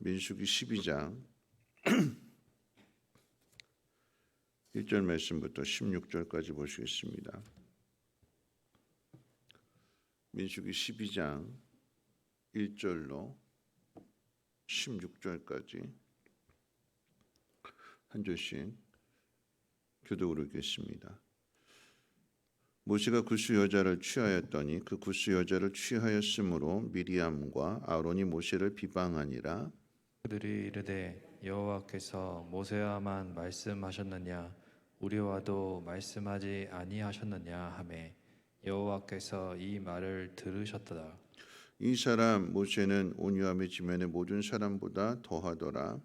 민수기 12장 1절 말씀부터 16절까지 보시겠습니다. 민수기 12장 1절로 16절까지 한 절씩 교독으로 읽겠습니다. 모세가 구스 여자를 취하였더니 그 구스 여자를 취하였으므로 미리암과 아론이 모세를 비방하니라. 그들이 이르되 여호와께서 모세와만 말씀하셨느냐 우리와도 말씀하지 아니하셨느냐 하매 여호와께서 이 말을 들으셨도다. 이 사람 모세는 온유함의 지면의 모든 사람보다 더하더라.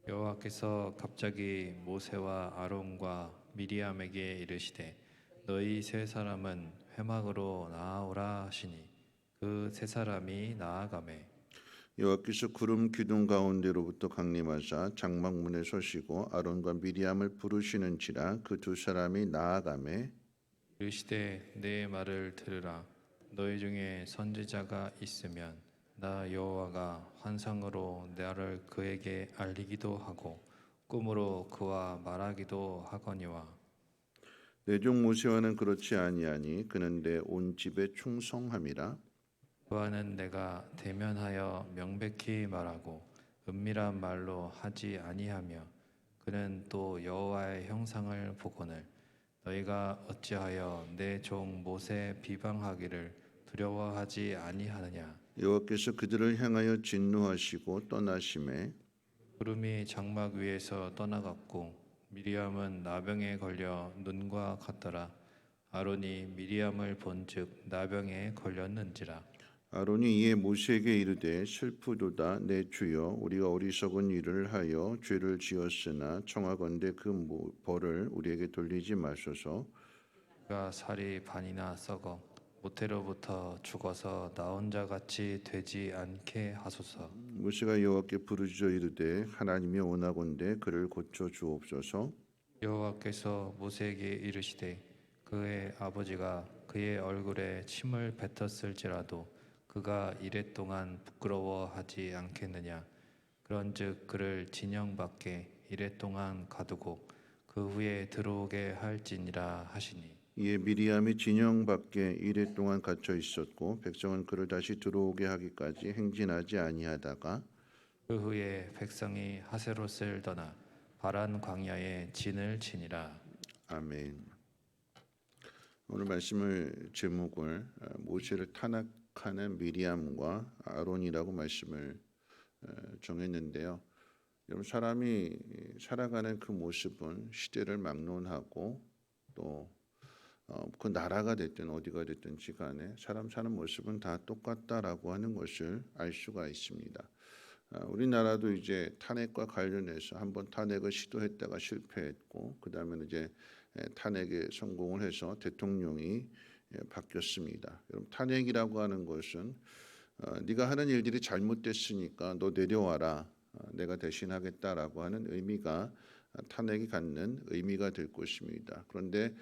여호와께서 갑자기 모세와 아론과 미리암에게 이르시되 너희 세 사람은 회막으로 나아오라 하시니 그 세 사람이 나아가매 여호와께서 구름 기둥 가운데로부터 강림하사 장막문에 서시고 아론과 미리암을 부르시는지라. 그 두 사람이 나아가매 이르시되 내 말을 들으라. 너희 중에 선지자가 있으면 나 여호와가 환상으로 나를 그에게 알리기도 하고 꿈으로 그와 말하기도 하거니와 내 종 모세와는 그렇지 아니하니 그는 내 온 집에 충성함이라. 그와는 내가 대면하여 명백히 말하고 은밀한 말로 하지 아니하며 그는 또 여호와의 형상을 보거늘 너희가 어찌하여 내 종 모세 비방하기를 두려워하지 아니하느냐. 여호와께서 그들을 향하여 진노하시고 떠나심에 구름이 장막 위에서 떠나갔고 미리암은 나병에 걸려 눈과 같더라. 아론이 미리암을 본즉 나병에 걸렸는지라. 아론이 이에 모세에게 이르되 슬프도다 내 주여 우리가 어리석은 일을 하여 죄를 지었으나 청하건대 그 벌을 우리에게 돌리지 마소서. 그가 살이 반이나 썩어 모태로부터 죽어서 나 혼자 같이 되지 않게 하소서. 모세가 여호와께 부르짖어 이르되 하나님이 원하건대 그를 고쳐 주옵소서. 여호와께서 모세에게 이르시되 그의 아버지가 그의 얼굴에 침을 뱉었을지라도 그가 이랫동안 부끄러워하지 않겠느냐. 그런즉 그를 진영 밖에 이랫동안 가두고 그 후에 들어오게 할지니라 하시니 이에 미리암이 진영 밖에 이레 동안 갇혀 있었고 백성은 그를 다시 들어오게 하기까지 행진하지 아니하다가 그 후에 백성이 하세롯을 떠나 바란 광야에 진을 치니라. 아멘. 오늘 말씀을 제목을 모세를 탄압하는 미리암과 아론이라고 말씀을 정했는데요. 여러분 사람이 살아가는 그 모습은 시대를 막론하고 또 그 나라가 됐든 어디가 됐든지 간에 사람 사는 모습은 다 똑같다라고 하는 것을 알 수가 있습니다. 우리나라도 이제 탄핵과 관련해서 한번 탄핵을 시도했다가 실패했고 그 다음에는 이제 탄핵에 성공을 해서 대통령이 바뀌었습니다. 여러분 탄핵이라고 하는 것은 네가 하는 일들이 잘못됐으니까 너 내려와라. 내가 대신하겠다라고 하는 의미가 탄핵이 갖는 의미가 될 것입니다. 그런데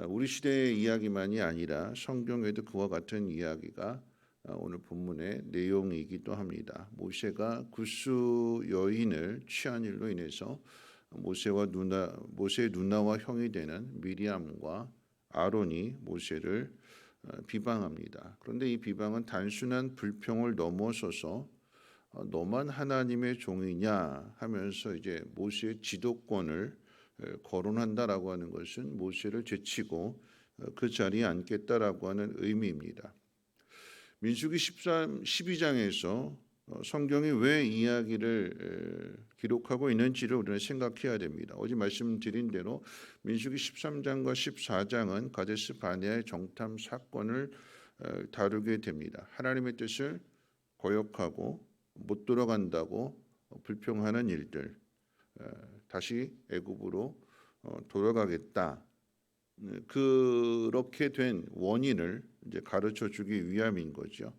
우리 시대의 이야기만이 아니라 성경에도 그와 같은 이야기가 오늘 본문의 내용이기도 합니다. 모세가 구스 여인을 취한 일로 인해서 모세의 누나와 형이 되는 미리암과 아론이 모세를 비방합니다. 그런데 이 비방은 단순한 불평을 넘어서서 너만 하나님의 종이냐 하면서 이제 모세의 지도권을 거론한다라고 하는 것은 모세를 제치고 그 자리에 앉겠다라고 하는 의미입니다. 민수기 12장에서 성경이 왜 이야기를 기록하고 있는지를 우리는 생각해야 됩니다. 어제 말씀드린 대로 민수기 13장과 14장은 가데스 바네아의 정탐 사건을 다루게 됩니다. 하나님의 뜻을 거역하고 못 돌아간다고 불평하는 일들, 다시 애굽으로 돌아가겠다. 그렇게 된 원인을 이제 가르쳐 주기 위함인 거죠.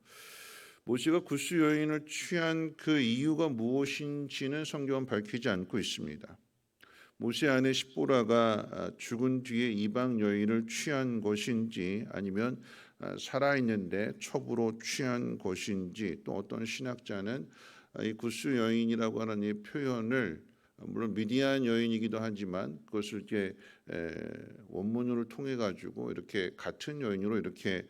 모세가 구스 여인을 취한 그 이유가 무엇인지는 성경은 밝히지 않고 있습니다. 모세 아내 십보라가 죽은 뒤에 이방 여인을 취한 것인지 아니면 살아있는데 첩으로 취한 것인지 또 어떤 신학자는 이 구스 여인이라고 하는 이 표현을 물론 미디안 여인이기도 하지만 그것을 이렇게 원문으로 통해 가지고 이렇게 같은 여인으로 이렇게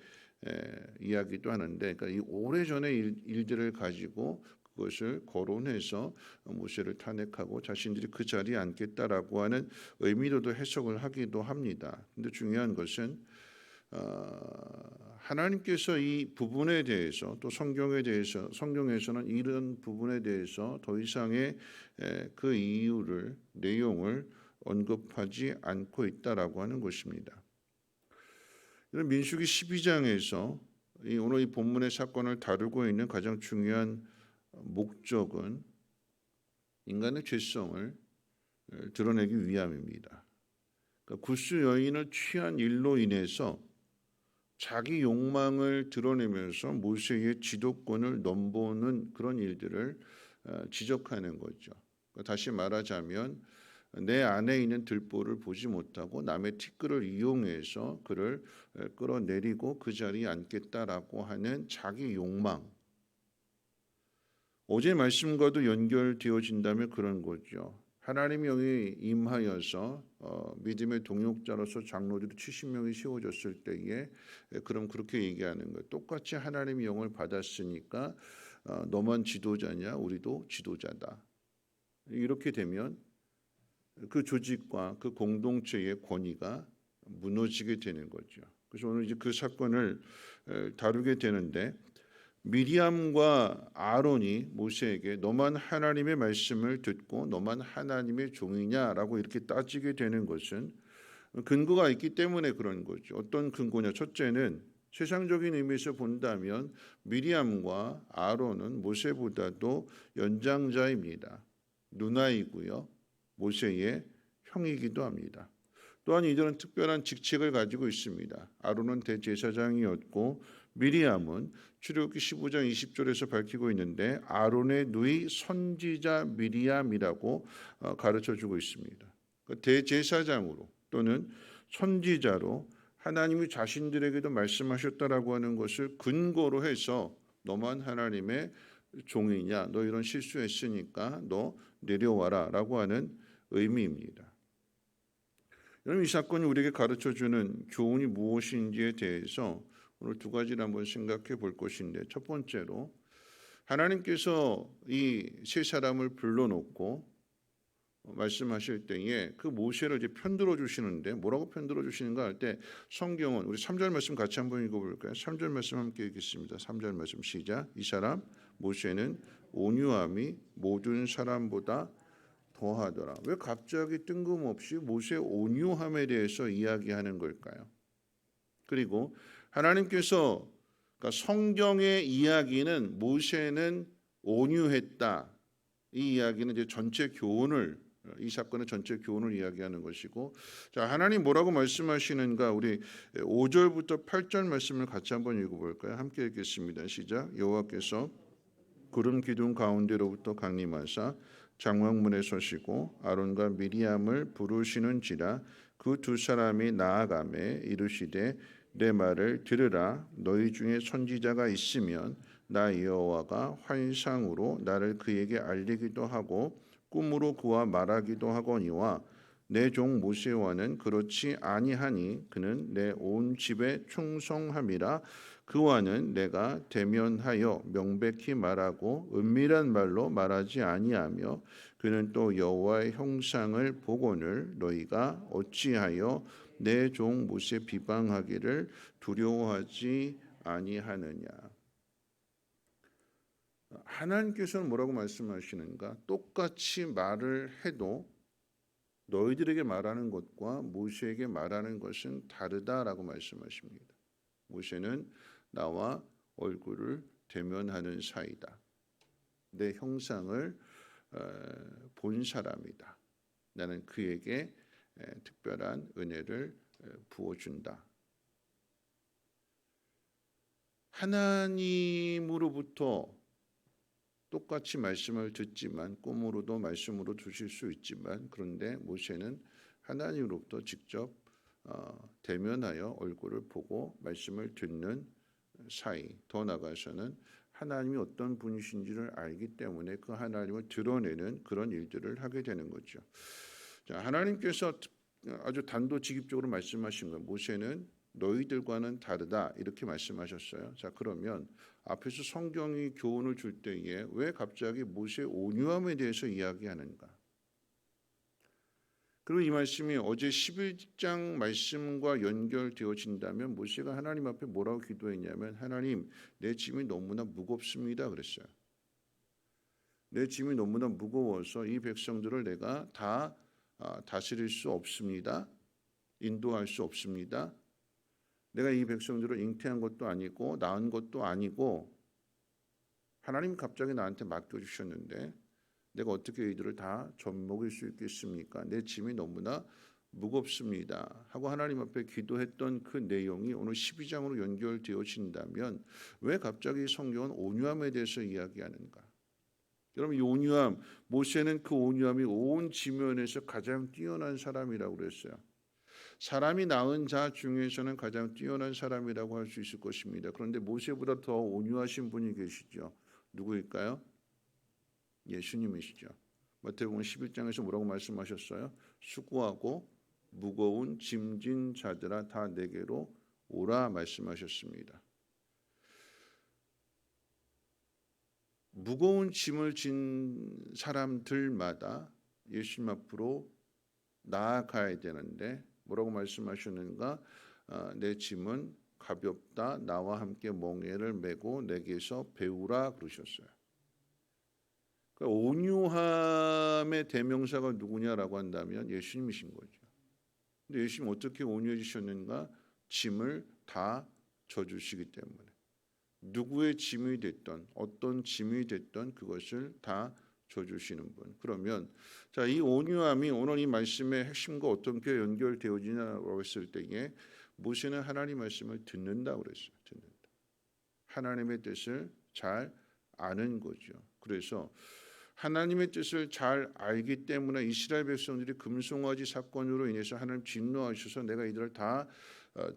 이야기도 하는데, 그러니까 이 오래전의 일들을 가지고 그것을 거론해서 모세를 탄핵하고 자신들이 그 자리에 앉겠다라고 하는 의미로도 해석을 하기도 합니다. 근데 중요한 것은 하나님께서 이 부분에 대해서 또 성경에서는 이런 부분에 대해서 더 이상의 그 이유를 내용을 언급하지 않고 있다라고 하는 것입니다. 이런 민수기 12장에서 오늘 이 본문의 사건을 다루고 있는 가장 중요한 목적은 인간의 죄성을 드러내기 위함입니다. 그러니까 구스 여인을 취한 일로 인해서 자기 욕망을 드러내면서 모세의 지도권을 넘보는 그런 일들을 지적하는 거죠. 다시 말하자면 내 안에 있는 들보를 보지 못하고 남의 티끌을 이용해서 그를 끌어내리고 그 자리에 앉겠다라고 하는 자기 욕망. 어제 말씀과도 연결되어진다면 그런 거죠. 하나님의 영이 임하여서 믿음의 동역자로서 장로들이 70명이 세워졌을 때에 그럼 그렇게 얘기하는 거예요. 똑같이 하나님의 영을 받았으니까 너만 지도자냐? 우리도 지도자다. 이렇게 되면 그 조직과 그 공동체의 권위가 무너지게 되는 거죠. 그래서 오늘 이제 그 사건을 다루게 되는데, 미리암과 아론이 모세에게 너만 하나님의 말씀을 듣고 너만 하나님의 종이냐라고 이렇게 따지게 되는 것은 근거가 있기 때문에 그런 거죠. 어떤 근거냐? 첫째는 세상적인 의미에서 본다면 미리암과 아론은 모세보다도 연장자입니다. 누나이고요, 모세의 형이기도 합니다. 또한 이들은 특별한 직책을 가지고 있습니다. 아론은 대제사장이었고 미리암은 출애굽기 15장 20절에서 밝히고 있는데 아론의 누이 선지자 미리암이라고 가르쳐주고 있습니다. 대제사장으로 또는 선지자로 하나님이 자신들에게도 말씀하셨다라고 하는 것을 근거로 해서 너만 하나님의 종이냐, 너 이런 실수했으니까 너 내려와라 라고 하는 의미입니다. 여러분, 이 사건이 우리에게 가르쳐주는 교훈이 무엇인지에 대해서 오늘 두 가지를 한번 생각해 볼 것인데, 첫 번째로 하나님께서 이 세 사람을 불러놓고 말씀하실 때에 그 모세를 이제 편들어 주시는데, 뭐라고 편들어 주시는가 할 때 성경은 우리 3절 말씀 같이 한번 읽어볼까요? 3절 말씀 함께 읽겠습니다. 3절 말씀 시작. 이 사람 모세는 온유함이 모든 사람보다 더하더라. 왜 갑자기 뜬금없이 모세의 온유함에 대해서 이야기하는 걸까요? 그리고 하나님께서, 그러니까 성경의 이야기는 모세는 온유했다, 이 이야기는 이제 전체 교훈을, 이 사건의 전체 교훈을 이야기하는 것이고, 자, 하나님 뭐라고 말씀하시는가? 우리 5절부터 8절 말씀을 같이 한번 읽어볼까요? 함께 읽겠습니다. 시작. 여호와께서 구름 기둥 가운데로부터 강림하사 장막문에 서시고 아론과 미리암을 부르시는지라 그 두 사람이 나아가매 이르시되 내 말을 들으라. 너희 중에 선지자가 있으면 나 여호와가 환상으로 나를 그에게 알리기도 하고 꿈으로 그와 말하기도 하거니와 내 종 모세와는 그렇지 아니하니 그는 내 온 집에 충성함이라. 그와는 내가 대면하여 명백히 말하고 은밀한 말로 말하지 아니하며 그는 또 여호와의 형상을 보거늘 너희가 어찌하여 내 종 모세 비방하기를 두려워하지 아니하느냐. 하나님께서는 뭐라고 말씀하시는가? 똑같이 말을 해도 너희들에게 말하는 것과 모세에게 말하는 것은 다르다라고 말씀하십니다. 모세는 나와 얼굴을 대면하는 사이다. 내 형상을 본 사람이다. 나는 그에게 특별한 은혜를 부어준다. 하나님으로부터 똑같이 말씀을 듣지만 꿈으로도 말씀으로 주실 수 있지만, 그런데 모세는 하나님으로부터 직접 대면하여 얼굴을 보고 말씀을 듣는 사이, 더 나아가서는 하나님이 어떤 분이신지를 알기 때문에 그 하나님을 드러내는 그런 일들을 하게 되는 거죠. 자, 하나님께서 아주 단도직입적으로 말씀하신 거예요. 모세는 너희들과는 다르다 이렇게 말씀하셨어요. 자, 그러면 앞에서 성경이 교훈을 줄 때에 왜 갑자기 모세의 온유함에 대해서 이야기하는가? 그리고 이 말씀이 어제 11장 말씀과 연결되어진다면 모세가 하나님 앞에 뭐라고 기도했냐면 하나님, 내 짐이 너무나 무겁습니다 그랬어요. 내 짐이 너무나 무거워서 이 백성들을 내가 다 다스릴 수 없습니다. 인도할 수 없습니다. 내가 이 백성들을 잉태한 것도 아니고 낳은 것도 아니고 하나님 갑자기 나한테 맡겨주셨는데 내가 어떻게 이들을 다 젖먹일 수 있겠습니까? 내 짐이 너무나 무겁습니다 하고 하나님 앞에 기도했던 그 내용이 오늘 12장으로 연결되어진다면 왜 갑자기 성경은 온유함에 대해서 이야기하는가? 여러분, 이 온유함, 모세는 그 온유함이 온 지면에서 가장 뛰어난 사람이라고 그랬어요. 사람이 낳은 자 중에서는 가장 뛰어난 사람이라고 할 수 있을 것입니다. 그런데 모세보다 더 온유하신 분이 계시죠. 누구일까요? 예수님이시죠. 마태복음 11장에서 뭐라고 말씀하셨어요? 수고하고 무거운 짐진 자들아 다 내게로 오라 말씀하셨습니다. 무거운 짐을 진 사람들마다 예수님 앞으로 나아가야 되는데 뭐라고 말씀하셨는가? 내 짐은 가볍다. 나와 함께 멍에를 메고 내게서 배우라 그러셨어요. 그러니까 온유함의 대명사가 누구냐라고 한다면 예수님이신 거죠. 근데 예수님 어떻게 온유해지셨는가? 짐을 다 져주시기 때문에 누구의 짐이 됐던 어떤 짐이 됐던 그것을 다 져주시는 분. 그러면 자, 이 온유함이 오늘 이 말씀의 핵심과 어떻게 연결되어지냐고 했을 때에 모세는 하나님 말씀을 듣는다고 그랬어요. 듣는다. 하나님의 뜻을 잘 아는 거죠. 그래서 하나님의 뜻을 잘 알기 때문에 이스라엘 백성들이 금송아지 사건으로 인해서 하나님 진노하셔서 내가 이들을 다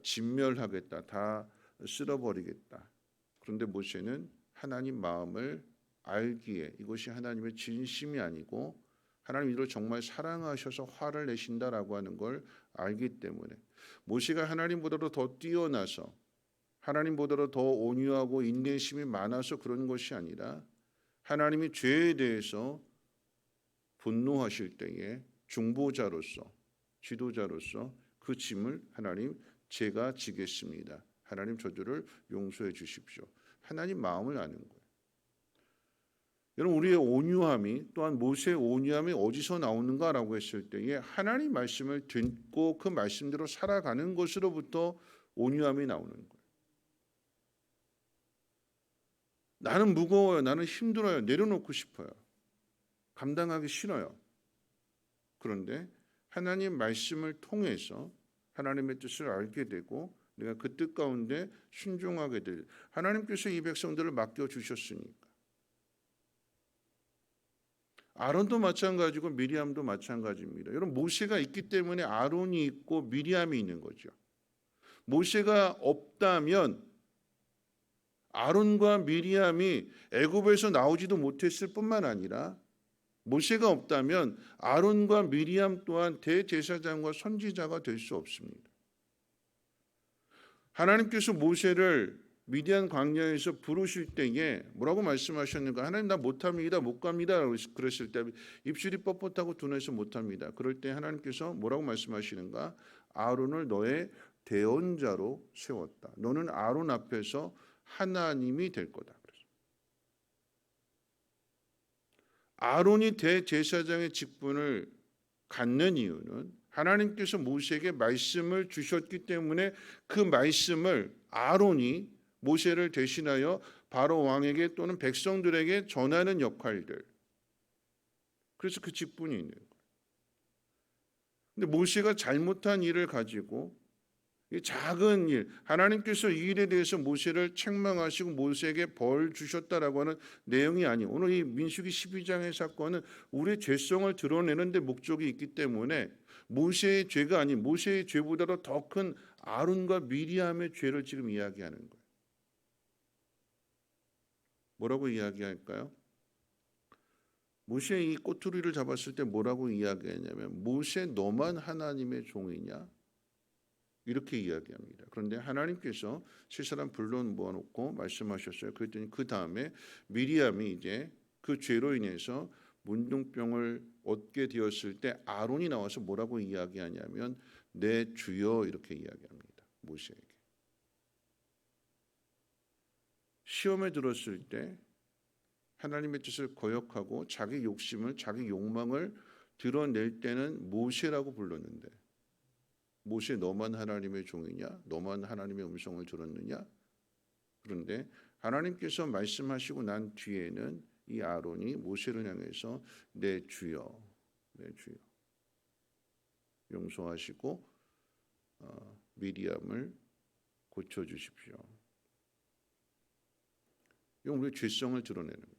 진멸하겠다, 다 쓸어버리겠다. 그런데 모세는 하나님 마음을 알기에 이것이 하나님의 진심이 아니고 하나님 이들을 정말 사랑하셔서 화를 내신다라고 하는 걸 알기 때문에 모세가 하나님보다도 더 뛰어나서 하나님보다도 더 온유하고 인내심이 많아서 그런 것이 아니라 하나님이 죄에 대해서 분노하실 때에 중보자로서 지도자로서 그 짐을 하나님 제가 지겠습니다. 하나님 저들을 용서해 주십시오. 하나님 마음을 아는 거예요. 여러분, 우리의 온유함이 또한 모세의 온유함이 어디서 나오는가라고 했을 때에 하나님 말씀을 듣고 그 말씀대로 살아가는 것으로부터 온유함이 나오는 거예요. 나는 무거워요. 나는 힘들어요. 내려놓고 싶어요. 감당하기 싫어요. 그런데 하나님 말씀을 통해서 하나님의 뜻을 알게 되고 내가 그 뜻 가운데 순종하게 될 하나님께서 이 백성들을 맡겨주셨으니까. 아론도 마찬가지고 미리암도 마찬가지입니다. 여러분, 모세가 있기 때문에 아론이 있고 미리암이 있는 거죠. 모세가 없다면 아론과 미리암이 애굽에서 나오지도 못했을 뿐만 아니라 모세가 없다면 아론과 미리암 또한 대제사장과 선지자가 될 수 없습니다. 하나님께서 모세를 미디안 광야에서 부르실 때에 뭐라고 말씀하셨는가? 하나님, 나 못합니다. 못 갑니다. 그랬을 때 입술이 뻣뻣하고 둔해서 못합니다. 그럴 때 하나님께서 뭐라고 말씀하시는가? 아론을 너의 대언자로 세웠다. 너는 아론 앞에서 하나님이 될 거다. 아론이 대제사장의 직분을 갖는 이유는 하나님께서 모세에게 말씀을 주셨기 때문에 그 말씀을 아론이 모세를 대신하여 바로 왕에게 또는 백성들에게 전하는 역할들. 그래서 그 직분이 있는 거예요. 근데 모세가 잘못한 일을 가지고 이 작은 일, 하나님께서 이 일에 대해서 모세를 책망하시고 모세에게 벌 주셨다라고 하는 내용이 아니에요. 오늘 이 민수기 12장의 사건은 우리의 죄성을 드러내는 데 목적이 있기 때문에 모세의 죄가 아닌 모세의 죄보다도 더 큰 아론과 미리암의 죄를 지금 이야기하는 거예요. 뭐라고 이야기할까요? 모세 이 꼬투리를 잡았을 때 뭐라고 이야기했냐면 모세 너만 하나님의 종이냐? 이렇게 이야기합니다. 그런데 하나님께서 세 사람 불러 모아놓고 말씀하셨어요. 그랬더니 그 다음에 미리암이 이제 그 죄로 인해서 문둥병을 얻게 되었을 때 아론이 나와서 뭐라고 이야기하냐면 내 주여 이렇게 이야기합니다. 모세에게. 시험에 들었을 때 하나님의 뜻을 거역하고 자기 욕심을 자기 욕망을 드러낼 때는 모세라고 불렀는데 모세 너만 하나님의 종이냐? 너만 하나님의 음성을 들었느냐? 그런데 하나님께서 말씀하시고 난 뒤에는 이 아론이 모세를 향해서 내 주여, 내 주여 용서하시고 미리암을 고쳐주십시오. 이건 우리의 죄성을 드러내는 거예요.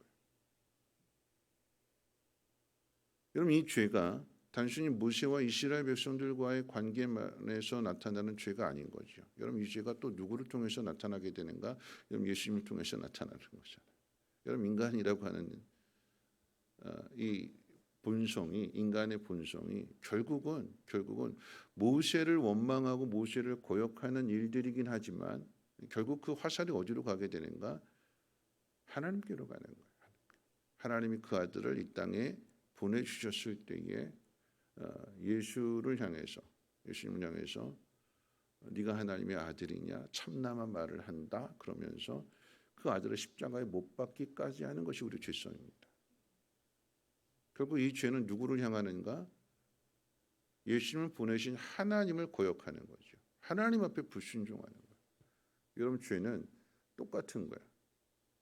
여러분 이 죄가 단순히 모세와 이스라엘 백성들과의 관계만에서 나타나는 죄가 아닌 거죠. 여러분 이 죄가 또 누구를 통해서 나타나게 되는가? 여러분 예수님을 통해서 나타나는 거잖아요. 여러분 인간이라고 하는 이 본성이 인간의 본성이 결국은 모세를 원망하고 모세를 거역하는 일들이긴 하지만 결국 그 화살이 어디로 가게 되는가? 하나님께로 가는 거예요. 하나님이 그 아들을 이 땅에 보내주셨을 때에 예수님을 향해서 네가 하나님의 아들이냐 참남한 말을 한다 그러면서 그 아들을 십자가에 못 박기까지 하는 것이 우리 죄성입니다. 결국 이 죄는 누구를 향하는가? 예수님을 보내신 하나님을 거역하는 거죠. 하나님 앞에 불순종하는 거예요. 여러분 죄는 똑같은 거예요.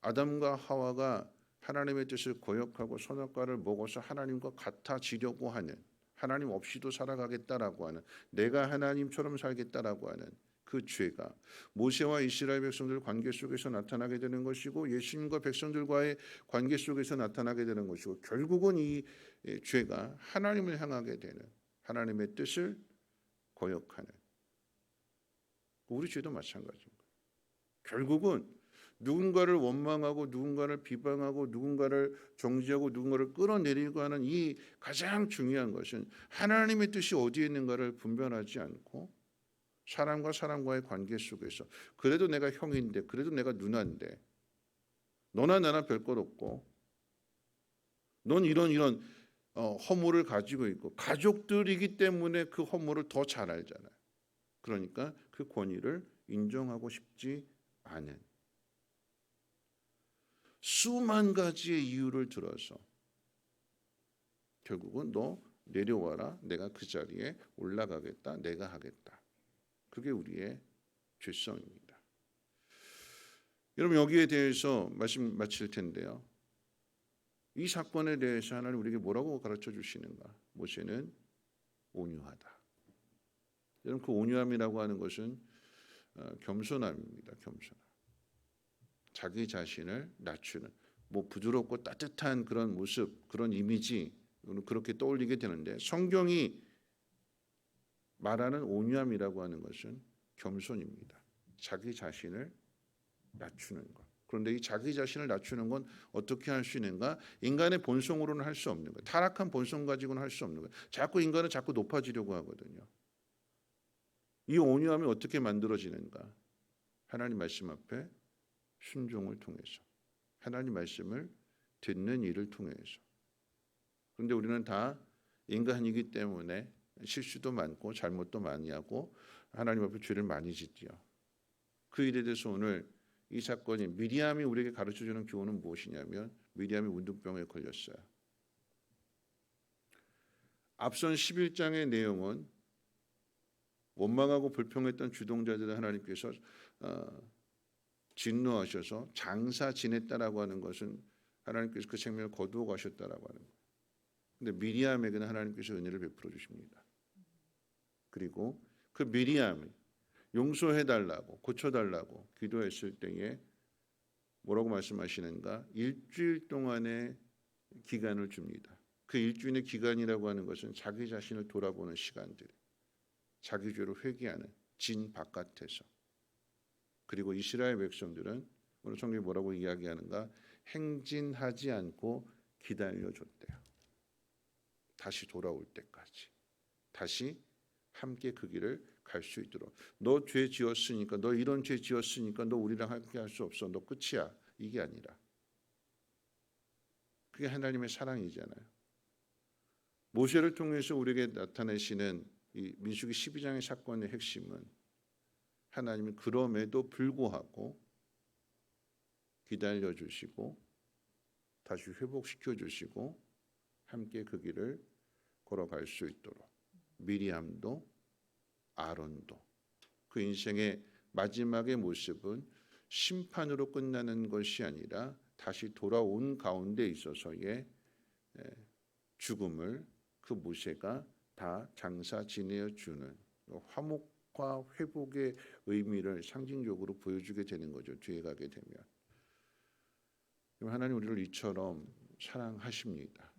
아담과 하와가 하나님의 뜻을 거역하고 선악과를 먹어서 하나님과 같아지려고 하는 하나님 없이도 살아가겠다라고 하는 내가 하나님처럼 살겠다라고 하는 그 죄가 모세와 이스라엘 백성들 관계 속에서 나타나게 되는 것이고 예수님과 백성들과의 관계 속에서 나타나게 되는 것이고 결국은 이 죄가 하나님을 향하게 되는 하나님의 뜻을 거역하는 우리 죄도 마찬가지입니다. 결국은 누군가를 원망하고 누군가를 비방하고 누군가를 정죄하고 누군가를 끌어내리고 하는 이 가장 중요한 것은 하나님의 뜻이 어디에 있는가를 분별하지 않고 사람과 사람과의 관계 속에서 그래도 내가 형인데 그래도 내가 누나인데 너나 나나 별 것 없고 넌 이런 허물을 가지고 있고 가족들이기 때문에 그 허물을 더 잘 알잖아요. 그러니까 그 권위를 인정하고 싶지 않은 수만 가지의 이유를 들어서 결국은 너 내려와라. 내가 그 자리에 올라가겠다. 내가 하겠다. 그게 우리의 죄성입니다. 여러분 여기에 대해서 말씀 마칠 텐데요. 이 사건에 대해서 하나님 우리에게 뭐라고 가르쳐 주시는가? 모세는 온유하다. 여러분 그 온유함이라고 하는 것은 겸손함입니다. 겸손함. 자기 자신을 낮추는 부드럽고 따뜻한 그런 모습, 그런 이미지 그렇게 떠올리게 되는데 성경이 말하는 온유함이라고 하는 것은 겸손입니다. 자기 자신을 낮추는 것. 그런데 이 자기 자신을 낮추는 건 어떻게 할 수 있는가? 인간의 본성으로는 할 수 없는 거예요. 타락한 본성 가지고는 할 수 없는 거예요. 자꾸 인간은 자꾸 높아지려고 하거든요. 이 온유함이 어떻게 만들어지는가? 하나님 말씀 앞에 순종을 통해서 하나님 말씀을 듣는 일을 통해서. 그런데 우리는 다 인간이기 때문에 실수도 많고 잘못도 많이 하고 하나님 앞에 죄를 많이 짓지요. 그 일에 대해서 오늘 이 사건이 미리암이 우리에게 가르쳐주는 교훈은 무엇이냐면 미리암이 문둥병에 걸렸어요. 앞선 11장의 내용은 원망하고 불평했던 주동자들을 하나님께서 진노하셔서 장사 지냈다라고 하는 것은 하나님께서 그 생명을 거두어 가셨다라고 하는 거예요. 그런데 미리암에게는 하나님께서 은혜를 베풀어 주십니다. 그리고 그 미리암이 용서해달라고 고쳐달라고 기도했을 때에 뭐라고 말씀하시는가? 일주일 동안의 기간을 줍니다. 그 일주일의 기간이라고 하는 것은 자기 자신을 돌아보는 시간들, 자기 죄로 회개하는 진 바깥에서. 그리고 이스라엘 백성들은 오늘 성경이 뭐라고 이야기하는가? 행진하지 않고 기다려줬대요. 다시 돌아올 때까지. 다시 함께 그 길을 갈 수 있도록. 너 죄 지었으니까, 너 이런 죄 지었으니까 너 우리랑 함께 할 수 없어. 너 끝이야. 이게 아니라. 그게 하나님의 사랑이잖아요. 모세를 통해서 우리에게 나타내시는 이 민수기 12장의 사건의 핵심은 하나님은 그럼에도 불구하고 기다려 주시고 다시 회복시켜 주시고 함께 그 길을 걸어갈 수 있도록 미리암도 아론도 그 인생의 마지막의 모습은 심판으로 끝나는 것이 아니라 다시 돌아온 가운데 있어서의 죽음을 그 모세가 다 장사 지내어 주는 화목과 회복의 의미를 상징적으로 보여주게 되는 거죠. 뒤에 가게 되면 하나님 우리를 이처럼 사랑하십니다.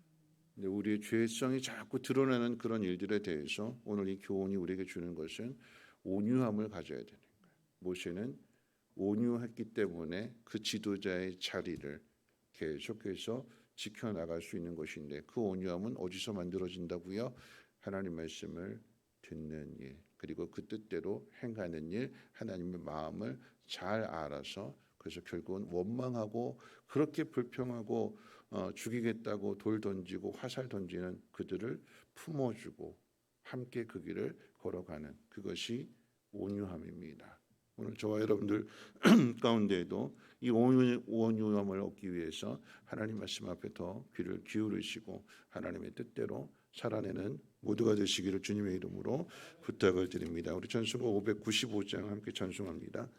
근데 우리의 죄성이 자꾸 드러나는 그런 일들에 대해서 오늘 이 교훈이 우리에게 주는 것은 온유함을 가져야 되는 거예요. 모세는 온유했기 때문에 그 지도자의 자리를 계속해서 지켜나갈 수 있는 것인데 그 온유함은 어디서 만들어진다고요? 하나님 말씀을 듣는 일, 그리고 그 뜻대로 행하는 일, 하나님의 마음을 잘 알아서 그래서 결국은 원망하고 그렇게 불평하고 죽이겠다고 돌 던지고 화살 던지는 그들을 품어주고 함께 그 길을 걸어가는 그것이 온유함입니다. 오늘 저와 여러분들 가운데에도 이 온유함을 얻기 위해서 하나님 말씀 앞에 더 귀를 기울이시고 하나님의 뜻대로 살아내는 모두가 되시기를 주님의 이름으로 부탁을 드립니다. 우리 찬송가 595장 함께 찬송합니다.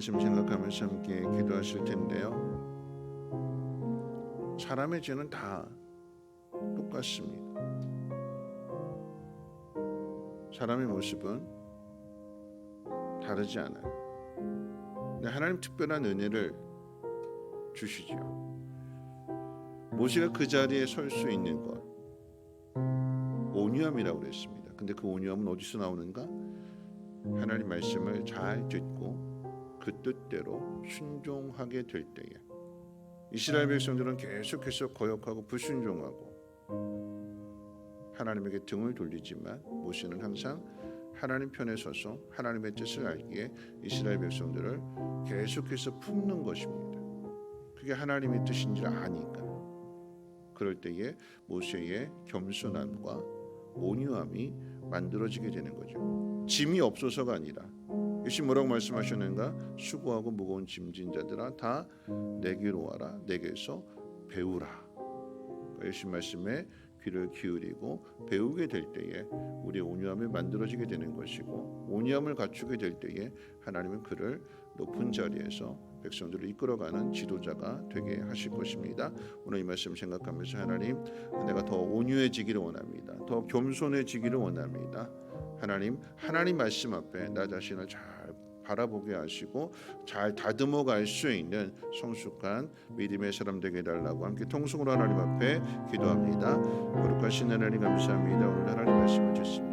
말씀 생각하면서 함께 기도하실 텐데요. 사람의 죄는 다 똑같습니다. 사람의 모습은 다르지 않아요. 근데 하나님 특별한 은혜를 주시죠. 모세가 그 자리에 설 수 있는 것 온유함이라고 그랬습니다. 근데 그 온유함은 어디서 나오는가? 하나님 말씀을 잘 듣고 그 뜻대로 순종하게 될 때에 이스라엘 백성들은 계속해서 거역하고 불순종하고 하나님에게 등을 돌리지만 모세는 항상 하나님 편에 서서 하나님의 뜻을 알기에 이스라엘 백성들을 계속해서 품는 것입니다. 그게 하나님의 뜻인지 아니까. 그럴 때에 모세의 겸손함과 온유함이 만들어지게 되는 거죠. 짐이 없어서가 아니라 예수님 뭐라고 말씀하셨는가? 수고하고 무거운 짐진 자들아 다 내게로 와라. 내게서 배우라. 예수님 말씀에 귀를 기울이고 배우게 될 때에 우리의 온유함이 만들어지게 되는 것이고 온유함을 갖추게 될 때에 하나님은 그를 높은 자리에서 백성들을 이끌어가는 지도자가 되게 하실 것입니다. 오늘 이 말씀 생각하면서 하나님, 내가 더 온유해지기를 원합니다. 더 겸손해지기를 원합니다. 하나님 말씀 앞에 나 자신을 잘 바라보게 하시고 잘 다듬어 갈 수 있는 성숙한 믿음의 사람 되게 해달라고 함께 통성으로 하나님 앞에 기도합니다. 거룩하신 하나님 감사합니다. 오늘 하나님 말씀을 듣습니다.